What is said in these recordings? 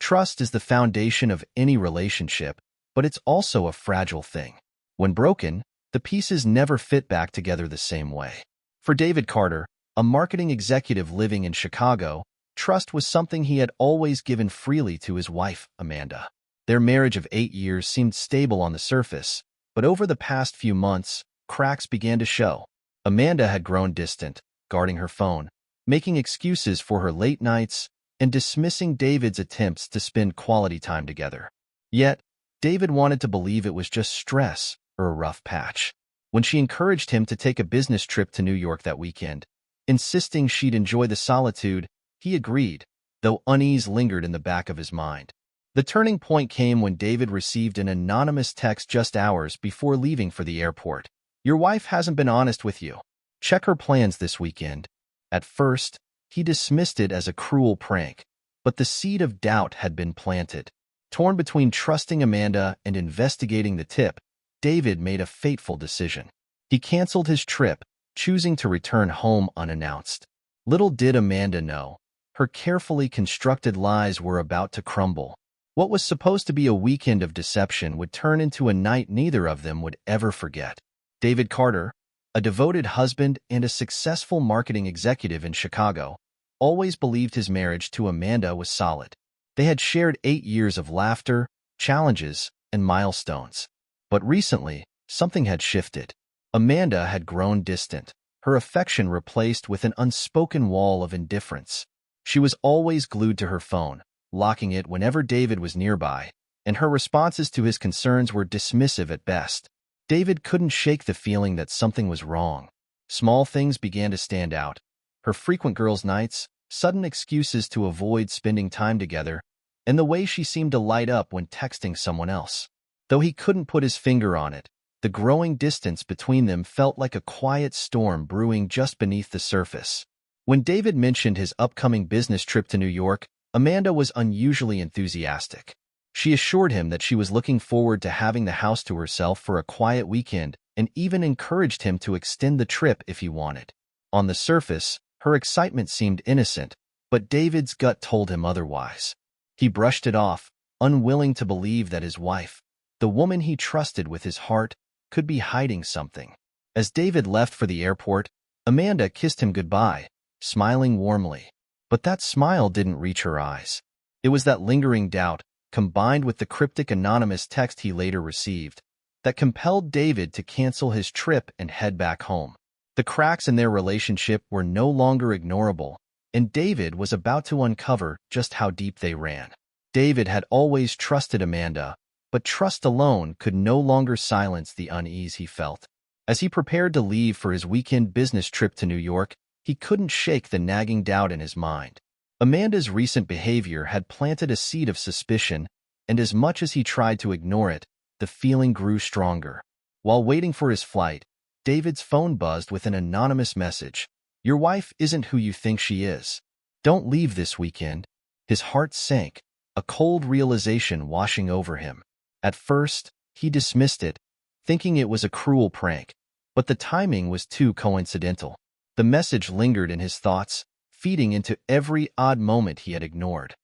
Trust is the foundation of any relationship, but it's also a fragile thing. When broken, the pieces never fit back together the same way. For David Carter, a marketing executive living in Chicago, trust was something he had always given freely to his wife, Amanda. Their marriage of 8 years seemed stable on the surface, but over the past few months, cracks began to show. Amanda had grown distant, guarding her phone, making excuses for her late nights, and dismissing David's attempts to spend quality time together. Yet, David wanted to believe it was just stress or a rough patch. When she encouraged him to take a business trip to New York that weekend, insisting she'd enjoy the solitude, he agreed, though unease lingered in the back of his mind. The turning point came when David received an anonymous text just hours before leaving for the airport. "Your wife hasn't been honest with you. Check her plans this weekend." At first, he dismissed it as a cruel prank, but the seed of doubt had been planted. Torn between trusting Amanda and investigating the tip, David made a fateful decision. He canceled his trip, choosing to return home unannounced. Little did Amanda know, her carefully constructed lies were about to crumble. What was supposed to be a weekend of deception would turn into a night neither of them would ever forget. David Carter, a devoted husband and a successful marketing executive in Chicago, always believed his marriage to Amanda was solid. They had shared 8 years of laughter, challenges, and milestones. But recently, something had shifted. Amanda had grown distant, her affection replaced with an unspoken wall of indifference. She was always glued to her phone, locking it whenever David was nearby, and her responses to his concerns were dismissive at best. David couldn't shake the feeling that something was wrong. Small things began to stand out. Her frequent girls' nights, sudden excuses to avoid spending time together, and the way she seemed to light up when texting someone else. Though he couldn't put his finger on it, the growing distance between them felt like a quiet storm brewing just beneath the surface. When David mentioned his upcoming business trip to New York, Amanda was unusually enthusiastic. She assured him that she was looking forward to having the house to herself for a quiet weekend and even encouraged him to extend the trip if he wanted. On the surface, her excitement seemed innocent, but David's gut told him otherwise. He brushed it off, unwilling to believe that his wife, the woman he trusted with his heart, could be hiding something. As David left for the airport, Amanda kissed him goodbye, smiling warmly. But that smile didn't reach her eyes. It was that lingering doubt, combined with the cryptic anonymous text he later received, that compelled David to cancel his trip and head back home. The cracks in their relationship were no longer ignorable, and David was about to uncover just how deep they ran. David had always trusted Amanda, but trust alone could no longer silence the unease he felt. As he prepared to leave for his weekend business trip to New York, he couldn't shake the nagging doubt in his mind. Amanda's recent behavior had planted a seed of suspicion, and as much as he tried to ignore it, the feeling grew stronger. While waiting for his flight, David's phone buzzed with an anonymous message. "Your wife isn't who you think she is. Don't leave this weekend." His heart sank, a cold realization washing over him. At first, he dismissed it, thinking it was a cruel prank, but the timing was too coincidental. The message lingered in his thoughts, feeding into every odd moment he had ignored.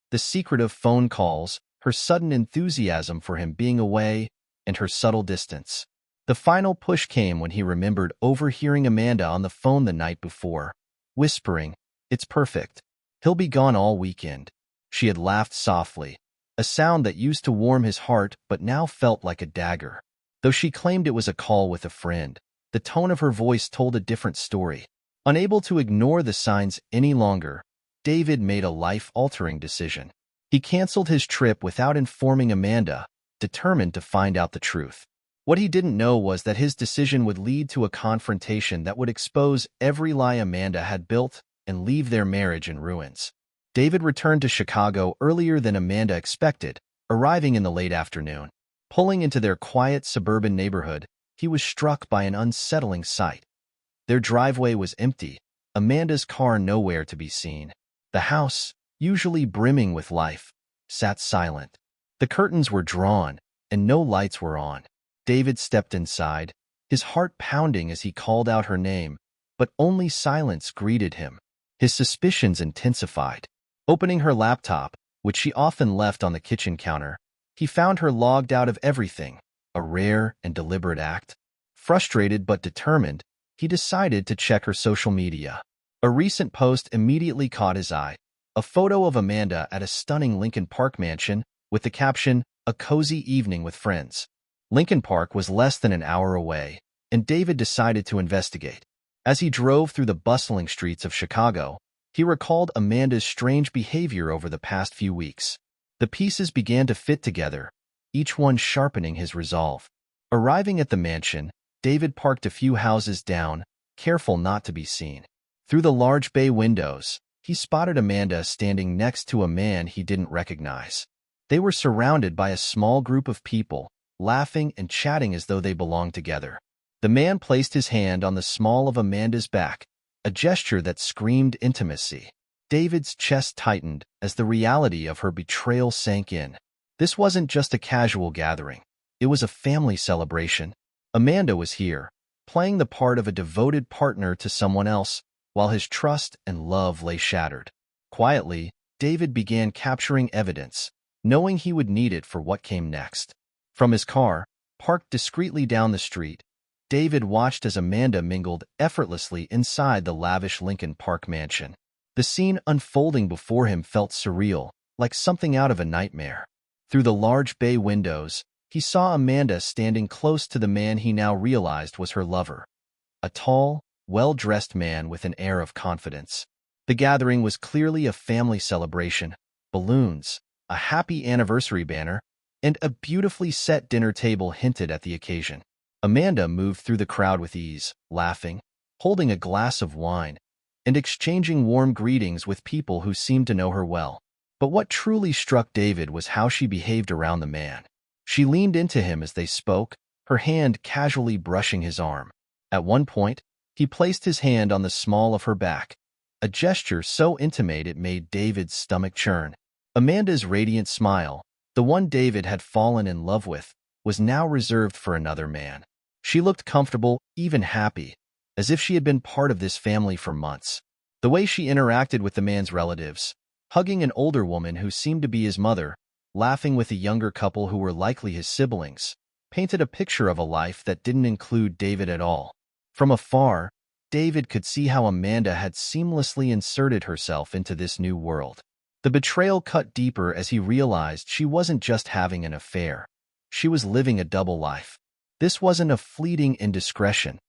The secretive phone calls, her sudden enthusiasm for him being away, and her subtle distance. The final push came when he remembered overhearing Amanda on the phone the night before, whispering, "It's perfect. He'll be gone all weekend." She had laughed softly, a sound that used to warm his heart but now felt like a dagger. Though she claimed it was a call with a friend, the tone of her voice told a different story. Unable to ignore the signs any longer, David made a life-altering decision. He canceled his trip without informing Amanda, determined to find out the truth. What he didn't know was that his decision would lead to a confrontation that would expose every lie Amanda had built and leave their marriage in ruins. David returned to Chicago earlier than Amanda expected, arriving in the late afternoon. Pulling into their quiet suburban neighborhood, he was struck by an unsettling sight. Their driveway was empty, Amanda's car nowhere to be seen. The house, usually brimming with life, sat silent. The curtains were drawn, and no lights were on. David stepped inside, his heart pounding as he called out her name, but only silence greeted him. His suspicions intensified. Opening her laptop, which she often left on the kitchen counter, he found her logged out of everything, a rare and deliberate act. Frustrated but determined, he decided to check her social media. A recent post immediately caught his eye, a photo of Amanda at a stunning Lincoln Park mansion with the caption, "A cozy evening with friends." Lincoln Park was less than an hour away, and David decided to investigate. As he drove through the bustling streets of Chicago, he recalled Amanda's strange behavior over the past few weeks. The pieces began to fit together, each one sharpening his resolve. Arriving at the mansion, David parked a few houses down, careful not to be seen. Through the large bay windows, he spotted Amanda standing next to a man he didn't recognize. They were surrounded by a small group of people, laughing and chatting as though they belonged together. The man placed his hand on the small of Amanda's back, a gesture that screamed intimacy. David's chest tightened as the reality of her betrayal sank in. This wasn't just a casual gathering. It was a family celebration. Amanda was here, playing the part of a devoted partner to someone else, while his trust and love lay shattered. Quietly, David began capturing evidence, knowing he would need it for what came next. From his car, parked discreetly down the street, David watched as Amanda mingled effortlessly inside the lavish Lincoln Park mansion. The scene unfolding before him felt surreal, like something out of a nightmare. Through the large bay windows, he saw Amanda standing close to the man he now realized was her lover, a tall, well-dressed man with an air of confidence. The gathering was clearly a family celebration. Balloons, a happy anniversary banner, and a beautifully set dinner table hinted at the occasion. Amanda moved through the crowd with ease, laughing, holding a glass of wine, and exchanging warm greetings with people who seemed to know her well. But what truly struck David was how she behaved around the man. She leaned into him as they spoke, her hand casually brushing his arm. At one point, he placed his hand on the small of her back, a gesture so intimate it made David's stomach churn. Amanda's radiant smile, the one David had fallen in love with, was now reserved for another man. She looked comfortable, even happy, as if she had been part of this family for months. The way she interacted with the man's relatives, hugging an older woman who seemed to be his mother, laughing with a younger couple who were likely his siblings, painted a picture of a life that didn't include David at all. From afar, David could see how Amanda had seamlessly inserted herself into this new world. The betrayal cut deeper as he realized she wasn't just having an affair. She was living a double life. This wasn't a fleeting indiscretion.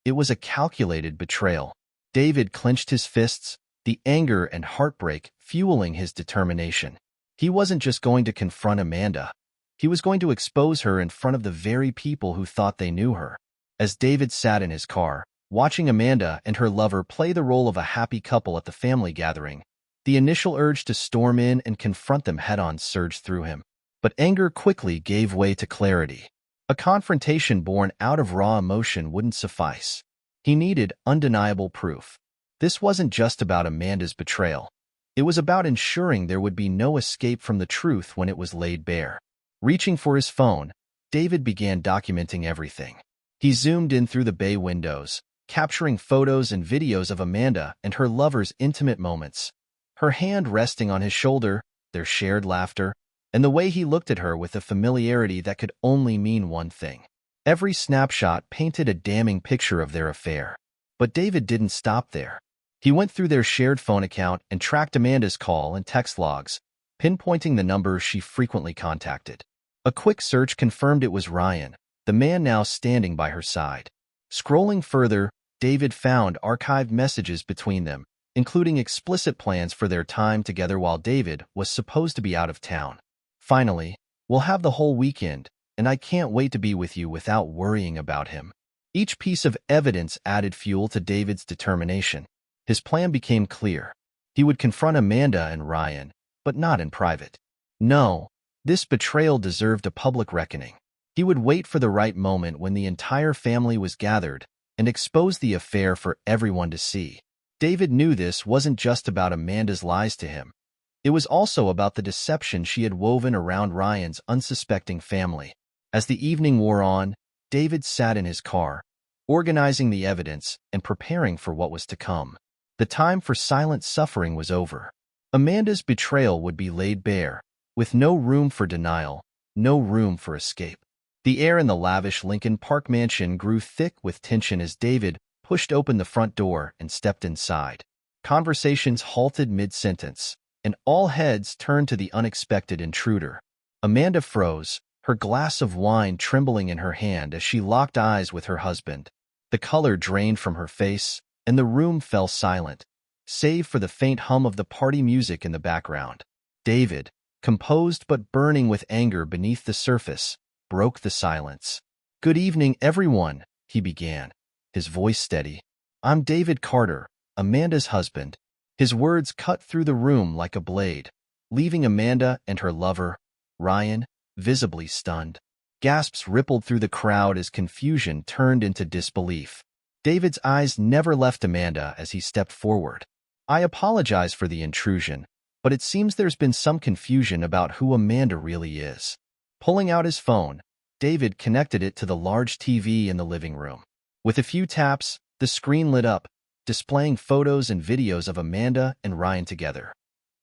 It was a calculated betrayal. David clenched his fists, the anger and heartbreak fueling his determination. He wasn't just going to confront Amanda. He was going to expose her in front of the very people who thought they knew her. As David sat in his car, watching Amanda and her lover play the role of a happy couple at the family gathering, the initial urge to storm in and confront them head-on surged through him. But anger quickly gave way to clarity. A confrontation born out of raw emotion wouldn't suffice. He needed undeniable proof. This wasn't just about Amanda's betrayal. It was about ensuring there would be no escape from the truth when it was laid bare. Reaching for his phone, David began documenting everything. He zoomed in through the bay windows, capturing photos and videos of Amanda and her lover's intimate moments. Her hand resting on his shoulder, their shared laughter, and the way he looked at her with a familiarity that could only mean one thing. Every snapshot painted a damning picture of their affair. But David didn't stop there. He went through their shared phone account and tracked Amanda's call and text logs, pinpointing the numbers she frequently contacted. A quick search confirmed it was Ryan, the man now standing by her side. Scrolling further, David found archived messages between them, including explicit plans for their time together while David was supposed to be out of town. Finally, "We'll have the whole weekend, and I can't wait to be with you without worrying about him." Each piece of evidence added fuel to David's determination. His plan became clear. He would confront Amanda and Ryan, but not in private. No, this betrayal deserved a public reckoning. He would wait for the right moment when the entire family was gathered and expose the affair for everyone to see. David knew this wasn't just about Amanda's lies to him. It was also about the deception she had woven around Ryan's unsuspecting family. As the evening wore on, David sat in his car, organizing the evidence and preparing for what was to come. The time for silent suffering was over. Amanda's betrayal would be laid bare, with no room for denial, no room for escape. The air in the lavish Lincoln Park mansion grew thick with tension as David pushed open the front door and stepped inside. Conversations halted mid-sentence, and all heads turned to the unexpected intruder. Amanda froze, her glass of wine trembling in her hand as she locked eyes with her husband. The color drained from her face, and the room fell silent, save for the faint hum of the party music in the background. David, composed but burning with anger beneath the surface, broke the silence. "Good evening, everyone," he began, his voice steady. "I'm David Carter, Amanda's husband." His words cut through the room like a blade, leaving Amanda and her lover, Ryan, visibly stunned. Gasps rippled through the crowd as confusion turned into disbelief. David's eyes never left Amanda as he stepped forward. "I apologize for the intrusion, but it seems there's been some confusion about who Amanda really is." Pulling out his phone, David connected it to the large TV in the living room. With a few taps, the screen lit up, displaying photos and videos of Amanda and Ryan together,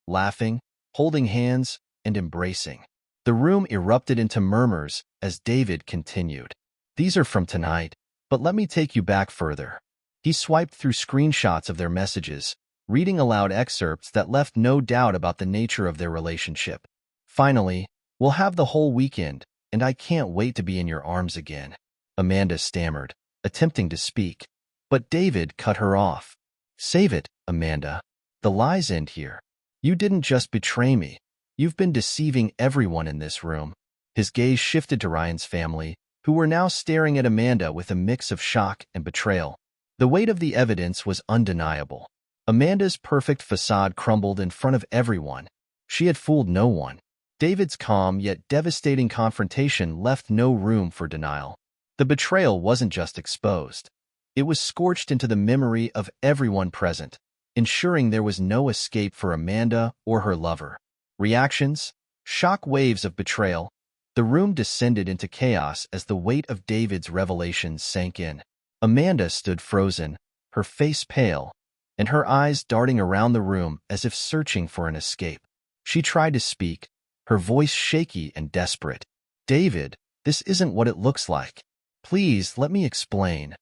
laughing, holding hands, and embracing. The room erupted into murmurs as David continued. "These are from tonight, but let me take you back further." He swiped through screenshots of their messages, reading aloud excerpts that left no doubt about the nature of their relationship. "Finally, we'll have the whole weekend, and I can't wait to be in your arms again," Amanda stammered, attempting to speak. But David cut her off. "Save it, Amanda. The lies end here. You didn't just betray me. You've been deceiving everyone in this room." His gaze shifted to Ryan's family, who were now staring at Amanda with a mix of shock and betrayal. The weight of the evidence was undeniable. Amanda's perfect facade crumbled in front of everyone. She had fooled no one. David's calm yet devastating confrontation left no room for denial. The betrayal wasn't just exposed. It was scorched into the memory of everyone present, ensuring there was no escape for Amanda or her lover. Reactions, shock waves of betrayal. The room descended into chaos as the weight of David's revelations sank in. Amanda stood frozen, her face pale, and her eyes darting around the room as if searching for an escape. She tried to speak, her voice shaky and desperate. "David, this isn't what it looks like. Please let me explain."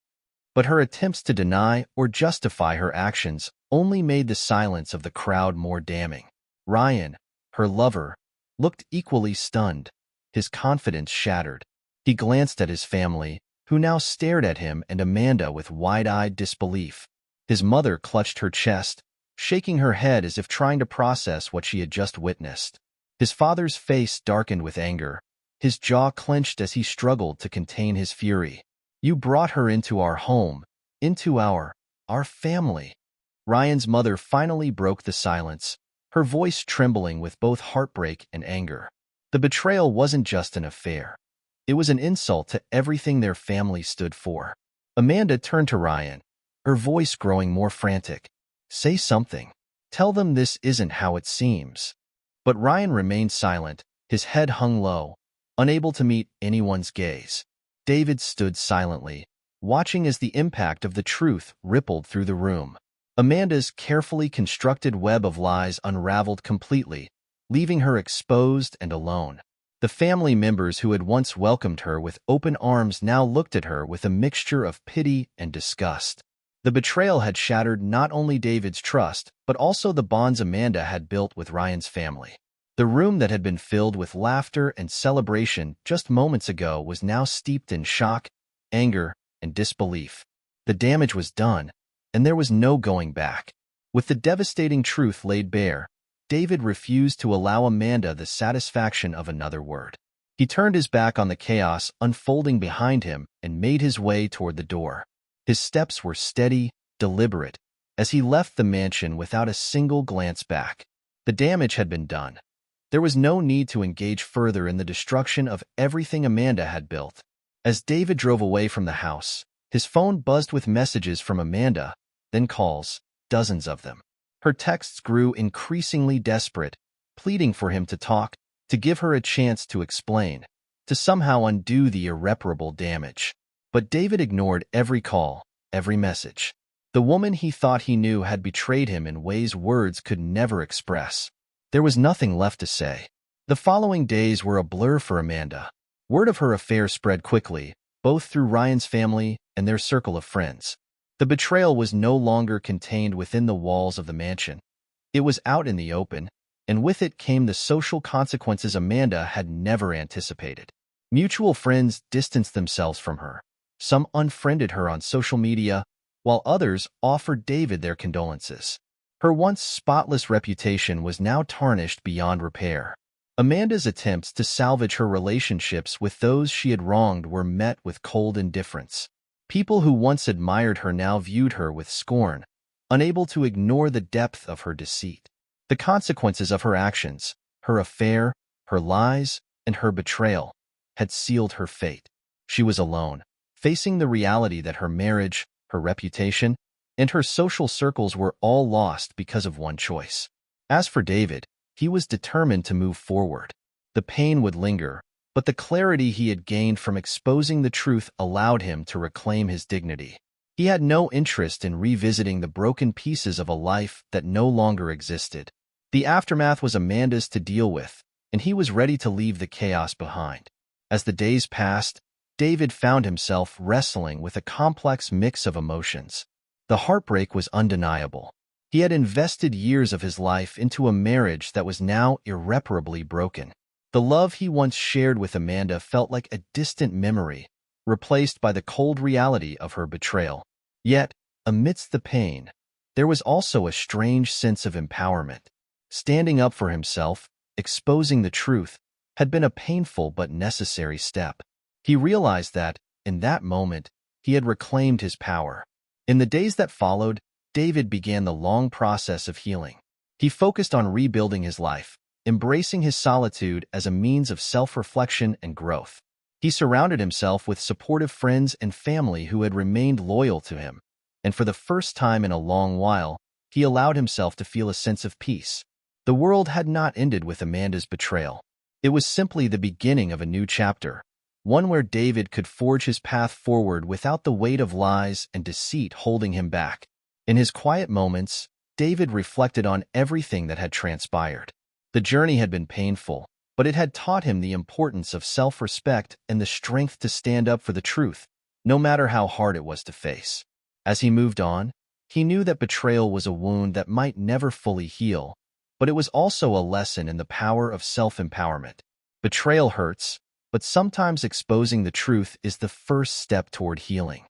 But her attempts to deny or justify her actions only made the silence of the crowd more damning. Ryan, her lover, looked equally stunned, his confidence shattered. He glanced at his family, who now stared at him and Amanda with wide-eyed disbelief. His mother clutched her chest, shaking her head as if trying to process what she had just witnessed. His father's face darkened with anger, his jaw clenched as he struggled to contain his fury. "You brought her into our home, into our family." Ryan's mother finally broke the silence, her voice trembling with both heartbreak and anger. The betrayal wasn't just an affair. It was an insult to everything their family stood for. Amanda turned to Ryan, her voice growing more frantic. "Say something. Tell them this isn't how it seems." But Ryan remained silent, his head hung low, unable to meet anyone's gaze. David stood silently, watching as the impact of the truth rippled through the room. Amanda's carefully constructed web of lies unraveled completely, leaving her exposed and alone. The family members who had once welcomed her with open arms now looked at her with a mixture of pity and disgust. The betrayal had shattered not only David's trust, but also the bonds Amanda had built with Ryan's family. The room that had been filled with laughter and celebration just moments ago was now steeped in shock, anger, and disbelief. The damage was done, and there was no going back. With the devastating truth laid bare, David refused to allow Amanda the satisfaction of another word. He turned his back on the chaos unfolding behind him and made his way toward the door. His steps were steady, deliberate, as he left the mansion without a single glance back. The damage had been done. There was no need to engage further in the destruction of everything Amanda had built. As David drove away from the house, his phone buzzed with messages from Amanda, then calls, dozens of them. Her texts grew increasingly desperate, pleading for him to talk, to give her a chance to explain, to somehow undo the irreparable damage. But David ignored every call, every message. The woman he thought he knew had betrayed him in ways words could never express. There was nothing left to say. The following days were a blur for Amanda. Word of her affair spread quickly, both through Ryan's family and their circle of friends. The betrayal was no longer contained within the walls of the mansion. It was out in the open, and with it came the social consequences Amanda had never anticipated. Mutual friends distanced themselves from her. Some unfriended her on social media, while others offered David their condolences. Her once spotless reputation was now tarnished beyond repair. Amanda's attempts to salvage her relationships with those she had wronged were met with cold indifference. People who once admired her now viewed her with scorn, unable to ignore the depth of her deceit. The consequences of her actions, her affair, her lies, and her betrayal, had sealed her fate. She was alone, facing the reality that her marriage, her reputation, and her social circles were all lost because of one choice. As for David, he was determined to move forward. The pain would linger, but the clarity he had gained from exposing the truth allowed him to reclaim his dignity. He had no interest in revisiting the broken pieces of a life that no longer existed. The aftermath was Amanda's to deal with, and he was ready to leave the chaos behind. As the days passed, David found himself wrestling with a complex mix of emotions. The heartbreak was undeniable. He had invested years of his life into a marriage that was now irreparably broken. The love he once shared with Amanda felt like a distant memory, replaced by the cold reality of her betrayal. Yet, amidst the pain, there was also a strange sense of empowerment. Standing up for himself, exposing the truth, had been a painful but necessary step. He realized that, in that moment, he had reclaimed his power. In the days that followed, David began the long process of healing. He focused on rebuilding his life, embracing his solitude as a means of self-reflection and growth. He surrounded himself with supportive friends and family who had remained loyal to him, and for the first time in a long while, he allowed himself to feel a sense of peace. The world had not ended with Amanda's betrayal. It was simply the beginning of a new chapter, one where David could forge his path forward without the weight of lies and deceit holding him back. In his quiet moments, David reflected on everything that had transpired. The journey had been painful, but it had taught him the importance of self-respect and the strength to stand up for the truth, no matter how hard it was to face. As he moved on, he knew that betrayal was a wound that might never fully heal, but it was also a lesson in the power of self-empowerment. Betrayal hurts, but sometimes exposing the truth is the first step toward healing.